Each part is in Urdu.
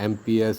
MPS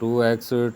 2x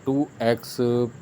2x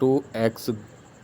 2x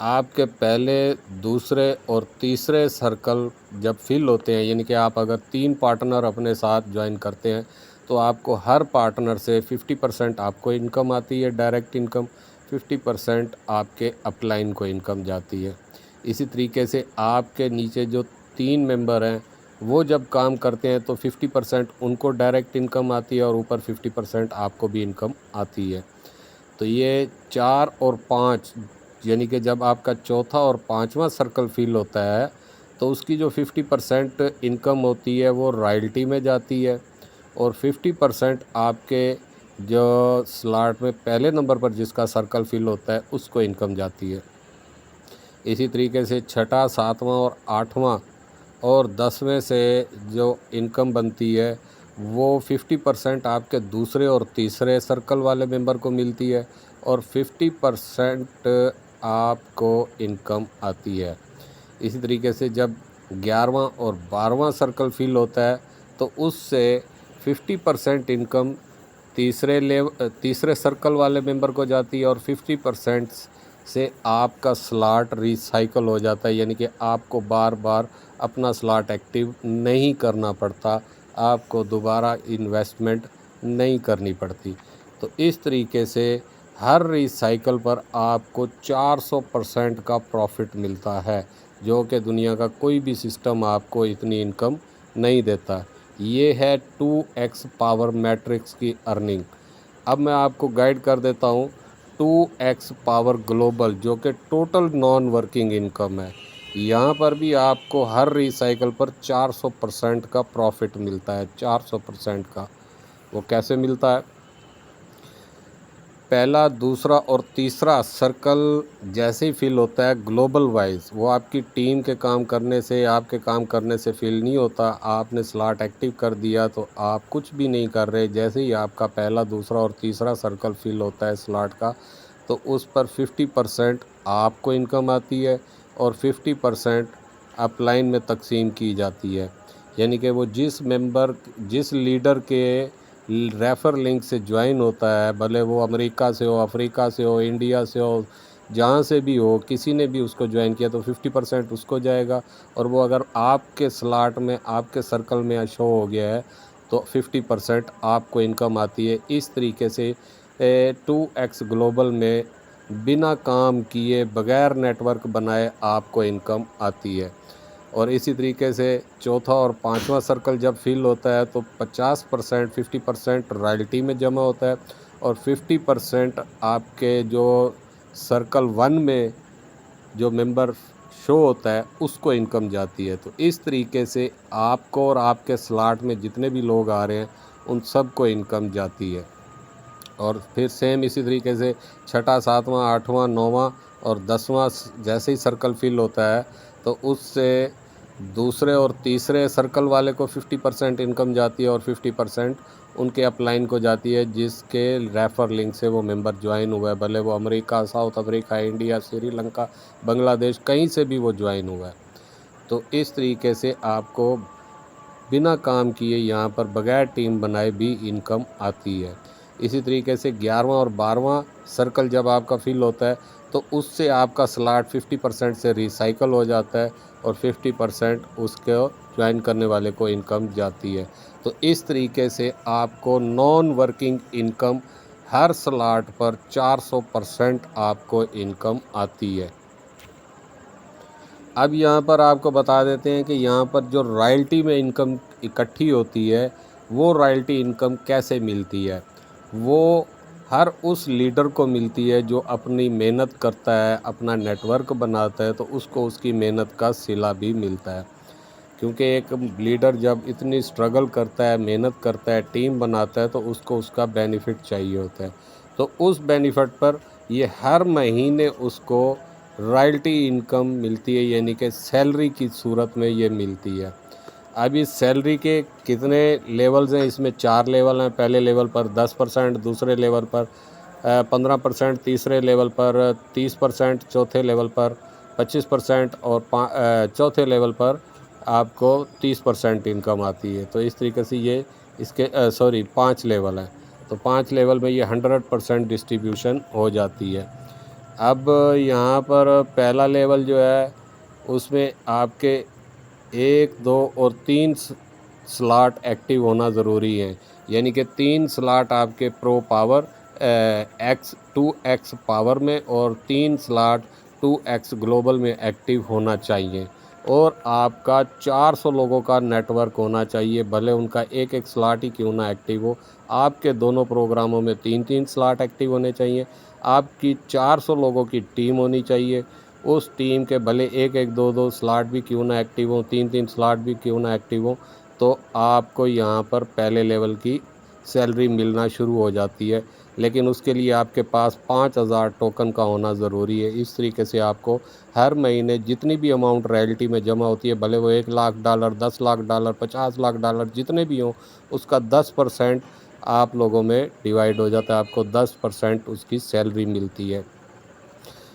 آپ کے پہلے دوسرے اور تیسرے سرکل جب فل ہوتے ہیں، یعنی کہ آپ اگر 3 پارٹنر اپنے ساتھ جوائن کرتے ہیں تو آپ کو ہر پارٹنر سے 50% آپ کو انکم آتی ہے ڈائریکٹ انکم، 50% آپ کے اپ لائن کو انکم جاتی ہے۔ اسی طریقے سے آپ کے نیچے جو 3 ممبر ہیں وہ جب کام کرتے ہیں تو 50% ان کو ڈائریکٹ انکم آتی ہے اور اوپر 50% آپ کو بھی انکم آتی ہے۔ تو یہ 4 اور 5 یعنی کہ جب آپ کا چوتھا اور 5واں سرکل فل ہوتا ہے تو اس کی جو 50% انکم ہوتی ہے وہ رائلٹی میں جاتی ہے، اور 50% آپ کے جو سلاٹ میں پہلے نمبر پر جس کا سرکل فل ہوتا ہے اس کو انکم جاتی ہے۔ اسی طریقے سے چھٹا، 7واں اور 8واں اور 10ویں سے جو انکم بنتی ہے وہ 50% آپ کے دوسرے اور تیسرے سرکل والے ممبر کو ملتی ہے، اور 50% آپ کو انکم آتی ہے۔ اسی طریقے سے جب 11واں اور 12واں سرکل فل ہوتا ہے تو اس سے 50% انکم تیسرے سرکل والے ممبر کو جاتی ہے، اور 50% سے آپ کا سلاٹ ریسائیکل ہو جاتا ہے، یعنی کہ آپ کو بار بار اپنا سلاٹ ایکٹیو نہیں کرنا پڑتا، آپ کو دوبارہ انویسٹمنٹ نہیں کرنی پڑتی۔ تو اس طریقے سے ہر ریسائیکل پر آپ کو 400% کا پروفٹ ملتا ہے، جو کہ دنیا کا کوئی بھی سسٹم آپ کو اتنی انکم نہیں دیتا۔ یہ ہے 2x پاور میٹرکس کی ارننگ۔ اب میں آپ کو گائیڈ کر دیتا ہوں 2x پاور گلوبل، جو کہ ٹوٹل نان ورکنگ انکم ہے۔ یہاں پر بھی آپ کو ہر ریسائیکل پر 400% کا پروفٹ ملتا ہے، 400% کا۔ وہ کیسے ملتا ہے؟ پہلا، دوسرا اور تیسرا سرکل جیسے ہی فل ہوتا ہے گلوبل وائز، وہ آپ کی ٹیم کے کام کرنے سے، آپ کے کام کرنے سے فل نہیں ہوتا۔ آپ نے سلاٹ ایکٹیو کر دیا تو آپ کچھ بھی نہیں کر رہے، جیسے ہی آپ کا پہلا، دوسرا اور تیسرا سرکل فل ہوتا ہے سلاٹ کا تو اس پر 50% آپ کو انکم آتی ہے، اور 50% اپ لائن میں تقسیم کی جاتی ہے۔ یعنی کہ وہ جس لیڈر کے ریفر لنک سے جوائن ہوتا ہے، بھلے وہ امریکہ سے ہو، افریقہ سے ہو، انڈیا سے ہو، جہاں سے بھی ہو، کسی نے بھی اس کو جوائن کیا تو 50% اس کو جائے گا، اور وہ اگر آپ کے سلاٹ میں، آپ کے سرکل میں شو ہو گیا ہے تو 50% آپ کو انکم آتی ہے۔ اس طریقے سے 2x گلوبل میں بنا کام کیے، بغیر نیٹ ورک بنائے آپ کو انکم آتی ہے۔ اور اسی طریقے سے چوتھا اور 5واں سرکل جب فل ہوتا ہے تو 50% رائلٹی میں جمع ہوتا ہے، اور 50% آپ کے جو سرکل 1 میں جو ممبر شو ہوتا ہے اس کو انکم جاتی ہے۔ تو اس طریقے سے آپ کو اور آپ کے سلاٹ میں جتنے بھی لوگ آ رہے ہیں ان سب کو انکم جاتی ہے۔ اور پھر سیم اسی طریقے سے چھٹا، 7واں، 8واں، 9واں اور 10واں جیسے ہی سرکل فل ہوتا ہے تو اس سے دوسرے اور تیسرے سرکل والے کو 50% انکم جاتی ہے، اور 50% ان کے اپ لائن کو جاتی ہے جس کے ریفر لنک سے وہ ممبر جوائن ہوا ہے، بھلے وہ امریکہ، South Africa, India, Sri Lanka, بنگلہ دیش، کہیں سے بھی وہ جوائن ہوا ہے۔ تو اس طریقے سے آپ کو بنا کام کیے یہاں پر بغیر ٹیم بنائے بھی انکم آتی ہے۔ اسی طریقے سے 11واں اور 12واں سرکل جب آپ کا فل ہوتا ہے تو اس سے آپ کا سلاٹ 50% سے ریسائیکل ہو جاتا ہے، اور 50% اس کو جوائن کرنے والے کو انکم جاتی ہے۔ تو اس طریقے سے آپ کو نان ورکنگ انکم ہر سلاٹ پر 400% آپ کو انکم آتی ہے۔ اب یہاں پر آپ کو بتا دیتے ہیں کہ یہاں پر جو رائلٹی میں انکم اکٹھی ہوتی ہے وہ رائلٹی انکم کیسے ملتی ہے۔ وہ ہر اس لیڈر کو ملتی ہے جو اپنی محنت کرتا ہے، اپنا نیٹ ورک بناتا ہے، تو اس کو اس کی محنت کا صلہ بھی ملتا ہے۔ کیونکہ ایک لیڈر جب اتنی اسٹرگل کرتا ہے، محنت کرتا ہے، ٹیم بناتا ہے تو اس کو اس کا بینیفٹ چاہیے ہوتا ہے۔ تو اس بینیفٹ پر یہ ہر مہینے اس کو رائلٹی انکم ملتی ہے، یعنی کہ سیلری کی صورت میں یہ ملتی ہے۔ اب اس سیلری کے کتنے لیولز ہیں؟ اس میں 4 لیول ہیں۔ پہلے لیول پر 10%، دوسرے لیول پر 15%، تیسرے لیول پر 30%، چوتھے لیول پر 25%، اور چوتھے لیول پر آپ کو 30% انکم آتی ہے۔ تو اس طریقے سے یہ اس کے 5 لیول ہیں، تو 5 لیول میں یہ 100% ڈسٹریبیوشن ہو جاتی ہے۔ اب یہاں پر پہلا لیول جو ہے اس میں آپ کے 1 2 اور 3 سلاٹ ایکٹیو ہونا ضروری ہے، یعنی کہ 3 سلاٹ آپ کے پرو پاور X2X پاور میں اور 3 سلاٹ 2X گلوبل میں ایکٹیو ہونا چاہیے، اور آپ کا 400 لوگوں کا نیٹ ورک ہونا چاہیے، بھلے ان کا ایک سلاٹ ہی کیوں نہ ایکٹیو ہو۔ آپ کے دونوں پروگراموں میں 3 سلاٹ ایکٹیو ہونے چاہیے، آپ کی 400 لوگوں کی ٹیم ہونی چاہیے، اس ٹیم کے بھلے 1 2 سلاٹ بھی کیوں نہ ایکٹیو ہوں، 3 سلاٹ بھی کیوں نہ ایکٹیو ہوں، تو آپ کو یہاں پر پہلے لیول کی سیلری ملنا شروع ہو جاتی ہے، لیکن اس کے لیے آپ کے پاس 5000 ٹوکن کا ہونا ضروری ہے۔ اس طریقے سے آپ کو ہر مہینے جتنی بھی اماؤنٹ رائلٹی میں جمع ہوتی ہے، بھلے وہ $1,00,000 $10,00,000 $50,00,000 جتنے بھی ہوں، اس کا 10% آپ لوگوں میں ڈیوائیڈ ہو جاتا ہے، آپ کو 10% اس کی سیلری ملتی ہے۔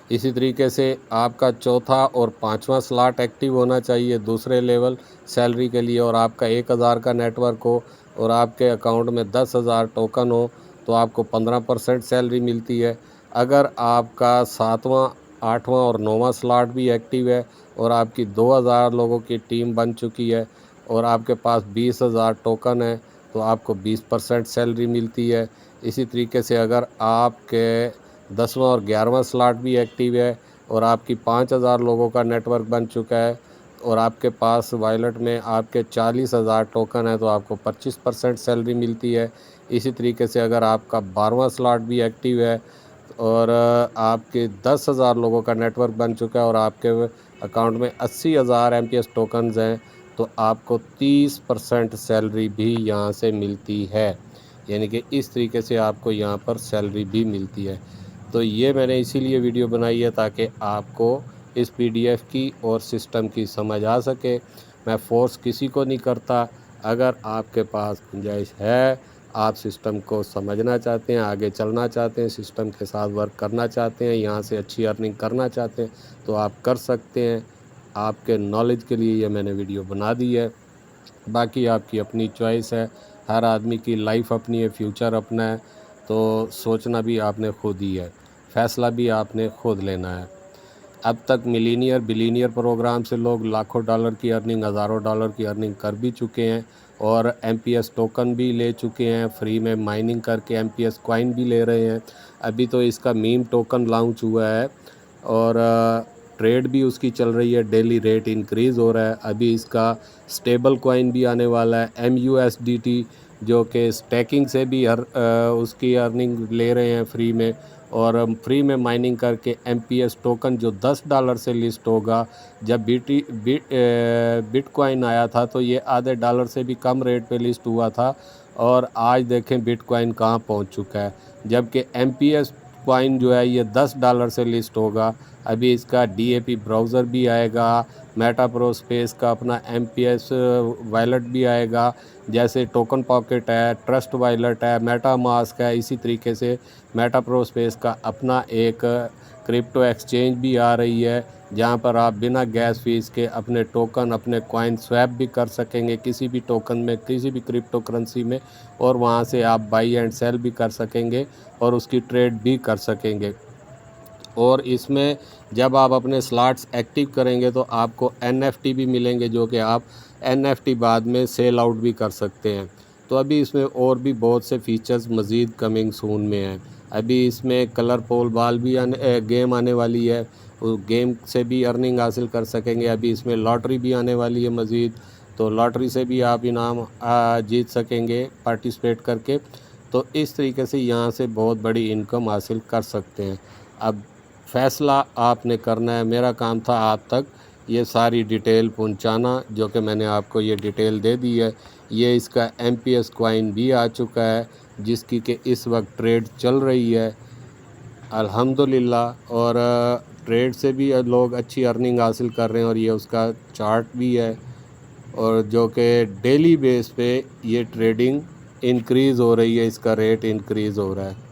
اسی طریقے سے آپ کا چوتھا اور 5واں سلاٹ ایکٹیو ہونا چاہیے دوسرے لیول سیلری کے لیے، اور آپ کا 1000 کا نیٹ ورک ہو اور آپ کے اکاؤنٹ میں 10,000 ٹوکن ہو تو آپ کو 15% سیلری ملتی ہے۔ اگر آپ کا 7واں 8واں اور 9واں سلاٹ بھی ایکٹیو ہے اور آپ کی 2000 لوگوں کی ٹیم بن چکی ہے اور آپ کے پاس 20,000 ٹوکن ہے تو آپ کو 20% سیلری ملتی ہے۔ اسی طریقے سے اگر آپ کے 10واں اور 11واں سلاٹ بھی ایکٹیو ہے اور آپ کی 5000 لوگوں کا نیٹ ورک بن چکا ہے اور آپ کے پاس وائلٹ میں آپ کے 40,000 ٹوکن ہے تو آپ کو 25% سیلری ملتی ہے۔ اسی طریقے سے اگر آپ کا 12واں سلاٹ بھی ایکٹیو ہے اور آپ کے 10,000 لوگوں کا نیٹ ورک بن چکا ہے اور آپ کے اکاؤنٹ میں 80,000 MPS ٹوکنز ہیں تو آپ کو 30% سیلری بھی یہاں سے ملتی ہے، یعنی کہ اس طریقے سے آپ کو یہاں پر سیلری بھی ملتی ہے۔ تو یہ میں نے اسی لیے ویڈیو بنائی ہے تاکہ آپ کو اس PDF کی اور سسٹم کی سمجھ آ سکے۔ میں فورس کسی کو نہیں کرتا، اگر آپ کے پاس گنجائش ہے، آپ سسٹم کو سمجھنا چاہتے ہیں، آگے چلنا چاہتے ہیں، سسٹم کے ساتھ ورک کرنا چاہتے ہیں، یہاں سے اچھی ارننگ کرنا چاہتے ہیں تو آپ کر سکتے ہیں۔ آپ کے نالج کے لیے یہ میں نے ویڈیو بنا دی ہے، باقی آپ کی اپنی چوائس ہے، ہر آدمی کی لائف اپنی ہے، فیوچر اپنا ہے، تو سوچنا بھی آپ نے خود ہی ہے، فیصلہ بھی آپ نے خود لینا ہے۔ اب تک ملینئر بلینئر پروگرام سے لوگ لاکھوں ڈالر کی ارننگ، ہزاروں ڈالر کی ارننگ کر بھی چکے ہیں اور MPS ٹوکن بھی لے چکے ہیں، فری میں مائننگ کر کے MPS کوائن بھی لے رہے ہیں۔ ابھی تو اس کا میم ٹوکن لانچ ہوا ہے اور ٹریڈ بھی اس کی چل رہی ہے، ڈیلی ریٹ انکریز ہو رہا ہے۔ ابھی اس کا سٹیبل کوائن بھی آنے والا ہے MUSDT، جو کہ سٹیکنگ سے بھی اس کی ارننگ لے رہے ہیں فری میں، اور فری میں مائننگ کر کے MPS ٹوکن جو $10 سے لسٹ ہوگا۔ جب بٹ کوائن آیا تھا تو یہ آدھے ڈالر سے بھی کم ریٹ پہ لسٹ ہوا تھا، اور آج دیکھیں بٹ کوائن کہاں پہنچ چکا ہے، جبکہ MPS کوائن جو ہے یہ $10 سے لسٹ ہوگا۔ ابھی اس کا DAP براؤزر بھی آئے گا، میٹا پرو اسپیس کا اپنا MPS وائلٹ بھی آئے گا، جیسے ٹوکن پاکٹ ہے، ٹرسٹ وائلٹ ہے، میٹا ماسک ہے، اسی طریقے سے میٹا پرو اسپیس کا اپنا ایک کرپٹو ایکسچینج بھی آ رہی ہے، جہاں پر آپ بنا گیس فیس کے اپنے ٹوکن اپنے کوائن سویپ بھی کر سکیں گے کسی بھی ٹوکن میں، کسی بھی کرپٹو کرنسی میں، اور وہاں سے آپ بائی اینڈ سیل بھی کر سکیں گے اور اس کی ٹریڈ بھی کر سکیں گے۔ اور اس میں جب آپ اپنے سلاٹس ایکٹیو کریں گے تو آپ کو NFT بھی ملیں گے، جو کہ آپ NFT بعد میں سیل آؤٹ بھی کر سکتے ہیں۔ تو ابھی اس میں اور بھی بہت سے فیچرز مزید کمنگ سون میں ہیں۔ ابھی اس میں کلر پول بال بھی گیم آنے والی ہے، اس گیم سے بھی ارننگ حاصل کر سکیں گے۔ ابھی اس میں لاٹری بھی آنے والی ہے مزید، تو لاٹری سے بھی آپ انعام جیت سکیں گے پارٹیسپیٹ کر کے۔ تو اس طریقے سے یہاں سے بہت بڑی انکم حاصل کر سکتے ہیں۔ اب فیصلہ آپ نے کرنا ہے، میرا کام تھا آپ تک یہ ساری ڈیٹیل پہنچانا، جو کہ میں نے آپ کو یہ ڈیٹیل دے دی ہے۔ یہ اس کا MPS کوائن بھی آ چکا ہے، جس کی کہ اس وقت ٹریڈ چل رہی ہے الحمدللہ، اور ٹریڈ سے بھی لوگ اچھی ارننگ حاصل کر رہے ہیں، اور یہ اس کا چارٹ بھی ہے، اور جو کہ ڈیلی بیس پہ یہ ٹریڈنگ انکریز ہو رہی ہے، اس کا ریٹ انکریز ہو رہا ہے۔